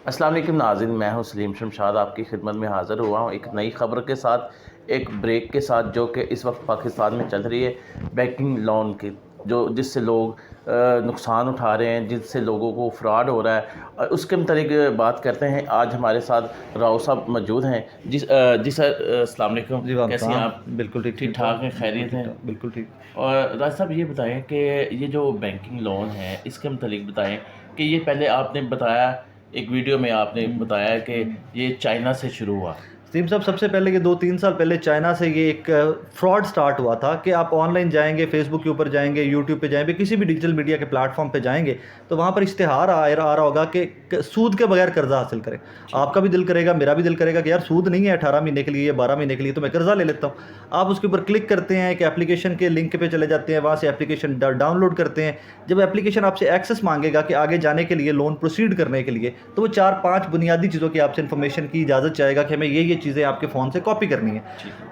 अस्सलाम वालेकुम नाज़रीन, मैं हूं सलीम शमशाद आपकी खिदमत में हाज़िर हुआ हूं एक नई ख़बर के साथ, एक ब्रेक के साथ जो कि इस वक्त पाकिस्तान में चल रही है। बैंकिंग लोन की जिससे लोग नुकसान उठा रहे हैं, जिससे लोगों को फ्रॉड हो रहा है, उसके मतलब बात करते हैं। आज हमारे साथ राव साहब मौजूद हैं। जी सर, अस्सलाम वालेकुम। जी वालेकुम कैसे हैं सलाम। आप? बिल्कुल ठीक ठीक ठीक ठाक हैं, बिल्कुल खैरियत ठीक हैं? ठाक बिल्कुल ठीक। और राज साहब ये बताएं कि ये जो बैंकिंग लोन है इसके मतलब बताएं कि ये पहले आपने बताया, एक वीडियो में आपने बताया कि ये चाइना से शुरू हुआ। सलीम साहब, सबसे पहले कि 2-3 साल पहले चाइना से ये एक फ्रॉड स्टार्ट हुआ था कि आप ऑनलाइन जाएंगे, फेसबुक के ऊपर जाएंगे, यूट्यूब पे जाएंगे, किसी भी डिजिटल मीडिया के प्लेटफॉर्म पे जाएंगे तो वहाँ पर इश्तिहार आ रहा होगा कि सूद के बगैर कर्जा हासिल करें। आपका भी दिल करेगा, मेरा भी दिल करेगा कि यार सूद नहीं है 18 महीने के लिए या 12 महीने के लिए, तो मैं कर्जा ले लेता हूँ। आप उसके ऊपर क्लिक करते हैं, एक एप्लीकेशन के लिंक पे चले जाते हैं, वहाँ से एप्लीकेशन डाउनलोड करते हैं। जब एप्लीकेशन आपसे एक्सेस मांगेगा कि आगे जाने के लिए, लोन प्रोसीड करने के लिए, तो वो 4-5 बुनियादी चीज़ों की आपसे इन्फॉर्मेशन की इजाज़त चाहेगा कि हमें ये चीज़ें आपके फ़ोन से कॉपी करनी है।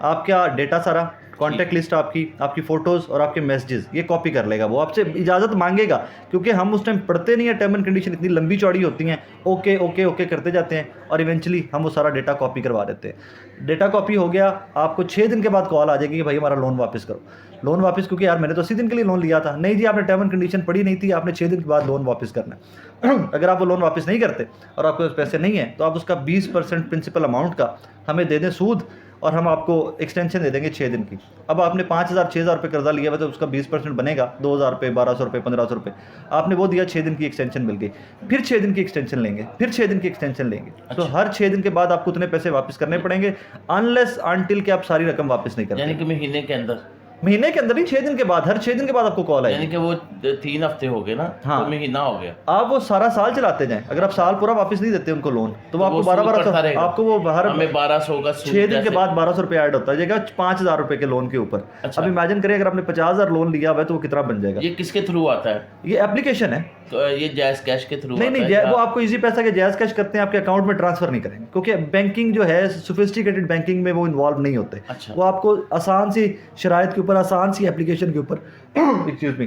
आपका डेटा सारा, कॉन्टैक्ट लिस्ट आपकी फ़ोटोज़ और आपके मैसेजेस ये कॉपी कर लेगा। वो आपसे इजाज़त मांगेगा, क्योंकि हम उस टाइम पढ़ते नहीं है, टर्म एंड कंडीशन इतनी लंबी चौड़ी होती हैं। ओके ओके ओके करते जाते हैं और इवेंचुअली हम वो सारा डेटा कॉपी करवा देते हैं। डेटा कॉपी हो गया, आपको 6 दिन के बाद कॉल आ जाएगी कि भाई हमारा लोन वापस करो। लोन वापस, क्योंकि यार मैंने तो 80 दिन के लिए लोन लिया था। नहीं जी, आपने टर्म एंड कंडीशन पढ़ी नहीं थी, आपने 6 दिन के बाद लोन वापस करना है। अगर आप वो लोन वापस नहीं करते और आपके पास पैसे नहीं हैं, तो आप उसका 20% प्रिंसिपल अमाउंट का हमें दे दें सूद, और हम आपको एक्सटेंशन दे देंगे 6 दिन की। अब आपने 5,000 6,000 रुपये कर्जा लिया हुआ, तो उसका 20% बनेगा 2,000 रुपये, 1,200 रुपये, 1,500 रुपये। आपने वो दिया, 6 दिन की एक्सटेंशन मिल गई, फिर 6 दिन की एक्सटेंशन लेंगे, फिर 6 दिन की एक्सटेंशन लेंगे। तो हर 6 दिन के बाद आपको उतने पैसे वापस करने पड़ेंगे, अनलेस अनटिल के आप सारी रकम वापस नहीं करते। यानी कि महीने के अंदर, महीने के अंदर नहीं, 6 दिन के बाद, हर 6 दिन के बाद आपको कॉल यानी आएगी। कि वो 3 हफ्ते हो गए ना, हाँ, तो महीना हो गया। आप वो सारा साल चलाते जाएं। अगर आप साल पूरा वापस नहीं देते उनको लोन, तो वो आपको 1200 आपको वो हर हमें 1200 का सूद 6 दिन के जैसे- बाद 1200 रुपये ऐड होता है जाएगा 5,000 रुपये के लोन के ऊपर। अच्छा। अब इमेजिन करें, अगर आपने 50,000 लोन लिया हुआ है तो वो कितना बन जाएगा। ये किसके थ्रू आता है? ये एप्लीकेशन है। तो ये जैज़ कैश के थ्रू नहीं आता नहीं, है वो आपको इजी पैसा के जायज़ कैश करते हैं, आपके अकाउंट में ट्रांसफर नहीं करेंगे, क्योंकि बैंकिंग जो है सोफिस्टिकेटेड बैंकिंग में वो इन्वॉल्व नहीं होते। अच्छा। वो आपको आसान सी शराइत के ऊपर, आसान सी एप्लीकेशन के ऊपर एक्सक्यूज मी,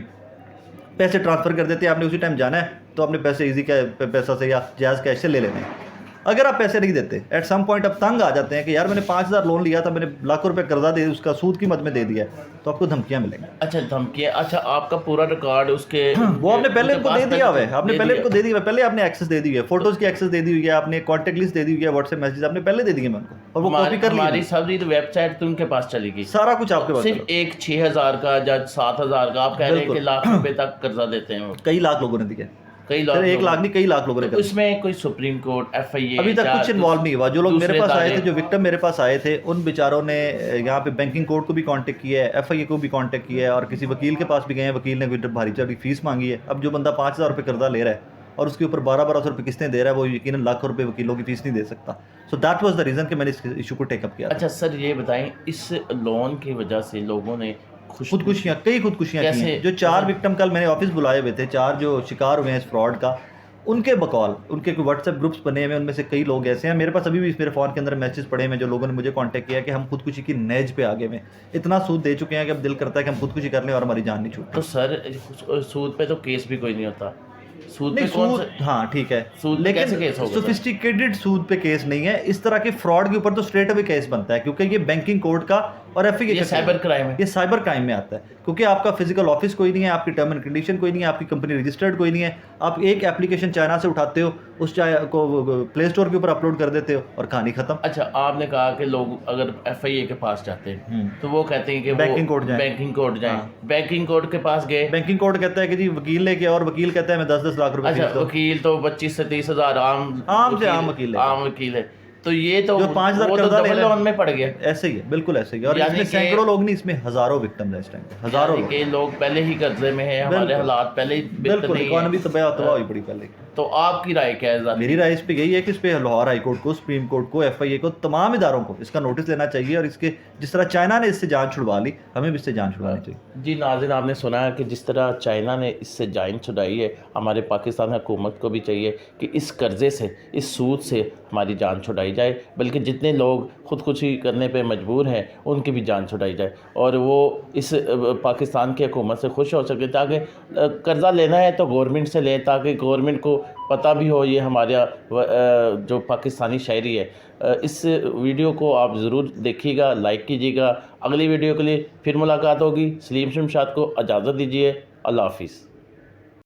पैसे ट्रांसफ़र कर देते हैं। आपने उसी टाइम जाना है तो अपने पैसे इजी पैसा से या जायज़ कैश से ले लेने हैं। अगर आप पैसे नहीं देते, एट सम पॉइंट आप तंग आ जाते हैं कि यार मैंने 5,000 लोन लिया था, मैंने लाखों रुपए कर्जा दे, उसका सूद की मद में दे दिया है, तो आपको धमकियां मिलेंगी। अच्छा, धमकियाँ। अच्छा, आपका पूरा रिकॉर्ड उसके वो आपने पहले उनके इनको पास दे दिया हुआ है, दे आपने पहले दिया। इनको दे दिया हुआ है, पहले आपने एक्सेस दे दी है, फोटोज की एक्सेस दे दी हुई है, आपने कॉन्टैक्ट लिस्ट दे दी हुई है, व्हाट्सएप मैसेज आपने पहले दे दिए मैं उनको, और वो कॉपी कर हमारी ली। सारी वेबसाइट तो उनके पास चली गई, सारा कुछ आपके पास सिर्फ एक 6,000 का या 7,000 का। आप कह रहे हैं कि लाख रुपए तक कर्जा देते हैं वो। कई लाख लोगों ने दिया, कई लाख, 1 लाख नहीं, कई लाख लोगों ने तो कर। इसमें कोई सुप्रीम कोर्ट, FIA अभी तक कुछ इन्वॉल्व नहीं हुआ। जो लोग मेरे पास आए थे, जो विक्टिम मेरे पास आए थे, उन बेचारों ने यहाँ पे बैंकिंग कोर्ट को भी कांटेक्ट किया है, FIA को भी कांटेक्ट किया है, और किसी वकील के पास भी गए हैं। वकील ने कोई भारी चौड़ी फीस मांगी है। अब जो बंदा 5,000 रुपये कर्जा ले रहा है और उसके ऊपर 1200 रुपये किस्तें दे रहा है, वो यकीनन लाखों रुपये वकीलों की फीस नहीं दे सकता। So that was the reason कि मैंने इस इशू को टेकअप किया। अच्छा सर, ये बताएं, इस लोन की वजह से लोगों ने खुदकुशियाँ की कैसे? हैं। जो 4 विक्टिम कल मैंने ऑफिस बुलाए हुए थे, 4 जो शिकार हुए हैं इस फ्रॉड का, उनके बकौल उनके कोई व्हाट्सएप ग्रुप्स बने हुए हैं, उनमें से कई लोग ऐसे हैं। मेरे पास अभी भी मेरे फ़ोन के अंदर मैसेज पड़े हैं जो लोगों ने मुझे कांटेक्ट किया कि हम खुदकुशी की नेज पे आगे में इतना सूद दे चुके हैं कि अब दिल करता है कि हम खुदकुशी कर लें और हमारी जान नहीं छूटे। तो सर, सूद पे तो केस भी कोई नहीं होता। सूद पे नहीं, कौन सूद, सा? हाँ ठीक है, सूद पे कैसे केस होगा? सोफिस्टिकेटेड सूद पे केस नहीं है। इस तरह के फ्रॉड के ऊपर तो स्ट्रेट अवे केस बनता है, क्योंकि ये बैंकिंग कोड का और FIA ये साइबर क्राइम है। ये साइबर क्राइम में आता है, क्योंकि आपका फिजिकल ऑफिस कोई नहीं है, आपकी टर्म एंड कंडीशन कोई नहीं है, आपकी कंपनी रजिस्टर्ड कोई नहीं है। आप एक एप्लीकेशन चाइना से उठाते हो, उस को प्ले स्टोर के ऊपर अपलोड कर देते हो और कहानी खत्म। अच्छा, आपने कहा कि लोग अगर FIA के पास जाते हैं तो वो कहते हैं कि बैंकिंग कोड जाएं। बैंकिंग कोड जाएं। हाँ। बैंकिंग कोड के पास गए, बैंकिंग कोड कहता है कि जी वकील लेके, और वकील कहता है मैं 10-10 लाख रुपए अच्छा, फीस दूं। वकील तो 25 से 30 हज़ार आम वकील है। तो ये तो जो 5,000 वो तो कर्जा ले डबल रहे हैं, लोन में पड़ गया। ऐसे ही है, बिल्कुल ऐसे ही है। और यानी इसमें कि- सैकड़ों लोग नहीं, इसमें हजारों विक्टिम है इस टाइम पे, हजारों लोग। के लोग पहले ही कर्जे में है, हमारे बिल्कुल। हालात पहले ही बेहतर बिल्कुल, नहीं है। इकॉनमी तबाह हुई पड़ी पहले। तो आपकी राय क्या है? मेरी राय इस पे यही है कि इस पे लाहौर हाई कोर्ट को, सुप्रीम कोर्ट को, FIA को, तमाम इदारों को इसका नोटिस लेना चाहिए, और इसके जिस तरह चाइना ने इससे जान छुड़वा ली, हमें भी इससे जान छुड़वानी चाहिए। जी नाज़रीन, आपने सुना है कि जिस तरह चाइना ने इससे जान छुड़ाई है, हमारे पाकिस्तान हुकूमत को भी चाहिए कि इस कर्ज़े से, इस सूद से हमारी जान छुड़ाई जाए, बल्कि जितने लोग खुदकुशी करने पे मजबूर हैं उनकी भी जान छुड़ाई जाए, और वो इस पाकिस्तान की हुकूमत से खुश हो सके, ताकि कर्ज़ा लेना है तो गवर्नमेंट से लें, ताकि गवर्नमेंट को पता भी हो ये हमारा जो पाकिस्तानी शायरी है। इस वीडियो को आप ज़रूर देखिएगा, लाइक कीजिएगा। अगली वीडियो के लिए फिर मुलाकात होगी। सलीम शमशाद को इजाज़त दीजिए। अल्लाह हाफिज़।